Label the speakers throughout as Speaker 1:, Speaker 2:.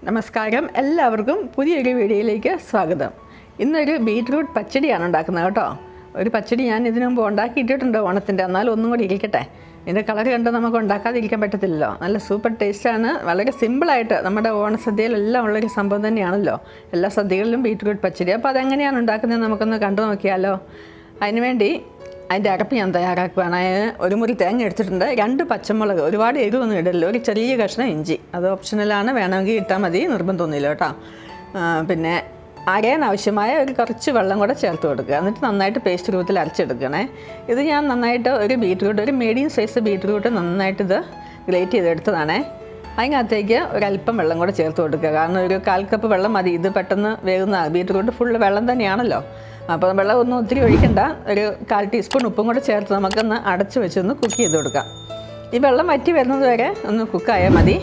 Speaker 1: നമസ്കാരം, എല്ലാവർക്കും പുതിയൊരു വീഡിയോയിലേക്ക് സ്വാഗതം. ഇന്നൊരു ബീറ്റ്റൂട്ട് പച്ചടിയാണ് ഉണ്ടാക്കുന്നത് കേട്ടോ. ഒരു പച്ചടി ഞാൻ ഇതിനു മുമ്പ് ഉണ്ടാക്കിയിട്ടിട്ടുണ്ട് ഓണത്തിൻ്റെ, എന്നാലും ഒന്നും കൂടി ഇരിക്കട്ടെ. ഇതിൻ്റെ കളർ കണ്ട് നമുക്ക് ഉണ്ടാക്കാതിരിക്കാൻ പറ്റത്തില്ലല്ലോ. നല്ല സൂപ്പർ ടേസ്റ്റാണ്. വളരെ സിമ്പിളായിട്ട് നമ്മുടെ ഓണസദ്യയിലെല്ലാം ഉള്ളൊരു സംഭവം തന്നെയാണല്ലോ. എല്ലാ സദ്യകളിലും ബീറ്റ്റൂട്ട് പച്ചടി. അപ്പോൾ അതെങ്ങനെയാണ് ഉണ്ടാക്കുന്നത് നമുക്കൊന്ന് കണ്ടു നോക്കിയാലോ. അതിനുവേണ്ടി അതിൻ്റെ അരപ്പ് ഞാൻ തയ്യാറാക്കുകയാണ്. അതിന് ഒരു മുറി തേങ്ങ എടുത്തിട്ടുണ്ട്, 2 പച്ചമുളക്, ഒരുപാട് എരിവൊന്നും ഇടല്ലോ, ഒരു ചെറിയ കഷ്ണം ഇഞ്ചി, അത് ഓപ്ഷണലാണ്, വേണമെങ്കിൽ ഇട്ടാൽ മതി, നിർബന്ധമൊന്നുമില്ല കേട്ടോ. പിന്നെ അരയാൻ ആവശ്യമായ ഒരു കുറച്ച് വെള്ളം കൂടെ ചേർത്ത് കൊടുക്കുക. എന്നിട്ട് നന്നായിട്ട് പേസ്റ്റ് രൂപത്തിൽ അരച്ചെടുക്കണേ. ഇത് ഞാൻ നന്നായിട്ട് ഒരു ബീറ്റ്റൂട്ട്, ഒരു മീഡിയം സൈസ് ബീറ്റ്റൂട്ട് നന്നായിട്ട് ഇത് ഗ്രേറ്റ് ചെയ്തെടുത്തതാണേ. അതിനകത്തേക്ക് ഒരല്പം വെള്ളം കൂടെ ചേർത്ത് കൊടുക്കുക. കാരണം ഒരു 1/4 കപ്പ് വെള്ളം മതി, ഇത് പെട്ടെന്ന് വേകുന്ന ബീറ്റ്റൂട്ട് ഫുള്ള് വെള്ളം തന്നെയാണല്ലോ. അപ്പോൾ വെള്ളം ഒന്നും ഒത്തിരി ഒഴിക്കണ്ട. ഒരു 1/4 ടീസ്പൂൺ ഉപ്പും കൂടെ ചേർത്ത് നമുക്കൊന്ന് അടച്ച് വെച്ചൊന്ന് കുക്ക് ചെയ്ത് കൊടുക്കാം. ഈ വെള്ളം വറ്റി വരുന്നത് വരെ ഒന്ന് കുക്കായാൽ മതി.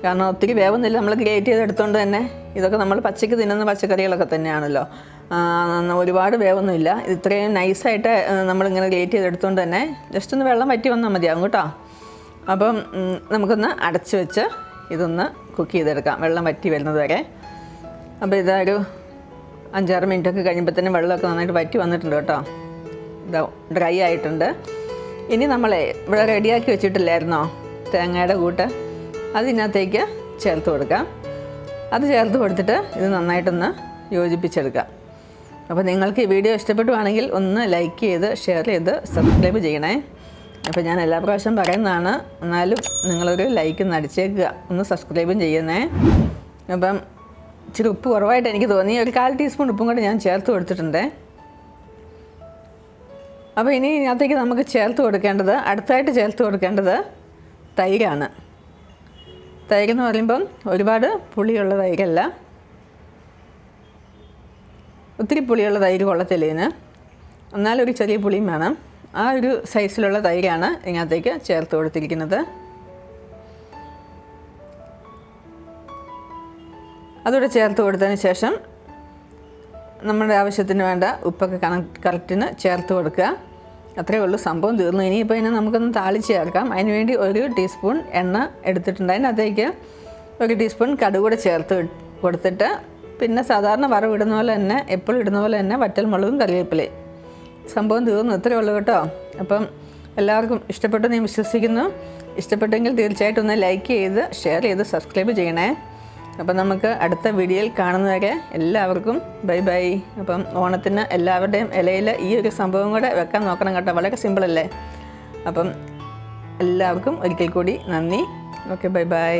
Speaker 1: കാരണം ഒത്തിരി വേവുന്നില്ല, നമ്മൾ ഗ്രേറ്റ് ചെയ്തെടുത്തുകൊണ്ട് തന്നെ. ഇതൊക്കെ നമ്മൾ പച്ചയ്ക്ക് തിന്നുന്ന പച്ചക്കറികളൊക്കെ തന്നെയാണല്ലോ. ഒരുപാട് വേവൊന്നുമില്ല. ഇത്രയും നൈസായിട്ട് നമ്മളിങ്ങനെ ഗ്രേറ്റ് ചെയ്തെടുത്തുകൊണ്ട് തന്നെ ജസ്റ്റ് ഒന്ന് വെള്ളം വറ്റി വന്നാൽ മതിയാകും കേട്ടോ. അപ്പം നമുക്കൊന്ന് അടച്ച് വെച്ച് ഇതൊന്ന് കുക്ക് ചെയ്തെടുക്കാം, വെള്ളം വറ്റി വരുന്നത് വരെ. അപ്പോൾ ഇതൊരു 5-6 മിനിറ്റൊക്കെ കഴിയുമ്പോഴത്തേനും വെള്ളമൊക്കെ നന്നായിട്ട് വറ്റി വന്നിട്ടുണ്ട് കേട്ടോ. ഇതാ ഡ്രൈ ആയിട്ടുണ്ട്. ഇനി നമ്മളെ ഇവിടെ റെഡിയാക്കി വെച്ചിട്ടില്ലായിരുന്നോ തേങ്ങയുടെ കൂട്ട്, അതിനകത്തേക്ക് ചേർത്ത് കൊടുക്കാം. അത് ചേർത്ത് കൊടുത്തിട്ട് ഇത് നന്നായിട്ടൊന്ന് യോജിപ്പിച്ചെടുക്കാം. അപ്പോൾ നിങ്ങൾക്ക് ഈ വീഡിയോ ഇഷ്ടപ്പെടുവാണെങ്കിൽ ഒന്ന് ലൈക്ക് ചെയ്ത് ഷെയർ ചെയ്ത് സബ്സ്ക്രൈബ് ചെയ്യണേ. അപ്പോൾ ഞാൻ എല്ലാ പ്രാവശ്യം പറയുന്നതാണ്, എന്നാലും നിങ്ങളൊരു ലൈക്ക് ഒന്ന് അടിച്ചേക്കുക, ഒന്ന് സബ്സ്ക്രൈബും ചെയ്യുന്നേ. അപ്പം ഇച്ചിരി ഉപ്പ് കുറവായിട്ട് എനിക്ക് തോന്നി, ഒരു 1/4 ടീസ്പൂൺ ഉപ്പും കൂടെ ഞാൻ ചേർത്ത് കൊടുത്തിട്ടുണ്ട്. അപ്പോൾ ഇനി ഇതിനകത്തേക്ക് നമുക്ക് അടുത്തായിട്ട് ചേർത്ത് കൊടുക്കേണ്ടത് തൈരാണ്. തൈരെന്ന് പറയുമ്പം ഒരുപാട് പുളിയുള്ള തൈരല്ല, ഒത്തിരി പുളിയുള്ള തൈര് കൊള്ളത്തില്ല ഇതിന്, എന്നാലൊരു ചെറിയ പുളിയും വേണം. ആ ഒരു സൈസിലുള്ള തൈരാണ് ഇതിനകത്തേക്ക് ചേർത്ത് കൊടുത്തിരിക്കുന്നത്. അതുകൂടെ ചേർത്ത് കൊടുത്തതിന് ശേഷം നമ്മുടെ ആവശ്യത്തിന് വേണ്ട ഉപ്പൊക്കെ കറക്റ്റിന് ചേർത്ത് കൊടുക്കുക. അത്രയേ ഉള്ളൂ, സംഭവം തീർന്നു. ഇനിയിപ്പോൾ ഇതിനെ നമുക്കൊന്ന് താളിച്ച് ചേർക്കാം. അതിന് വേണ്ടി 1 ടീസ്പൂൺ എണ്ണ എടുത്തിട്ടുണ്ട്. അതിനകത്തേക്ക് 1 ടീസ്പൂൺ കടുക് കൂടെ ചേർത്ത് കൊടുത്തിട്ട്, പിന്നെ സാധാരണ വറവിടുന്ന പോലെ തന്നെ, എപ്പോഴും ഇടുന്ന പോലെ തന്നെ വറ്റൽമുളകും കറിവേപ്പിലയും. സംഭവം തീർന്നു, ഇത്രയേ ഉള്ളൂ കേട്ടോ. അപ്പം എല്ലാവർക്കും ഇഷ്ടപ്പെട്ടു ഞാൻ വിശ്വസിക്കുന്നു. ഇഷ്ടപ്പെട്ടെങ്കിൽ തീർച്ചയായിട്ടും ഒന്ന് ലൈക്ക് ചെയ്ത് ഷെയർ ചെയ്ത് സബ്സ്ക്രൈബ് ചെയ്യണേ. അപ്പം നമുക്ക് അടുത്ത വീഡിയോയിൽ കാണുന്നവരെ എല്ലാവർക്കും ബൈ ബൈ. അപ്പം ഓണത്തിന് എല്ലാവരുടെയും ഇലയിൽ ഈ ഒരു സംഭവം കൂടെ വെക്കാൻ നോക്കണം കേട്ടോ, വളരെ സിമ്പിളല്ലേ. അപ്പം എല്ലാവർക്കും ഒരിക്കൽ കൂടി നന്ദി. Okay, bye bye.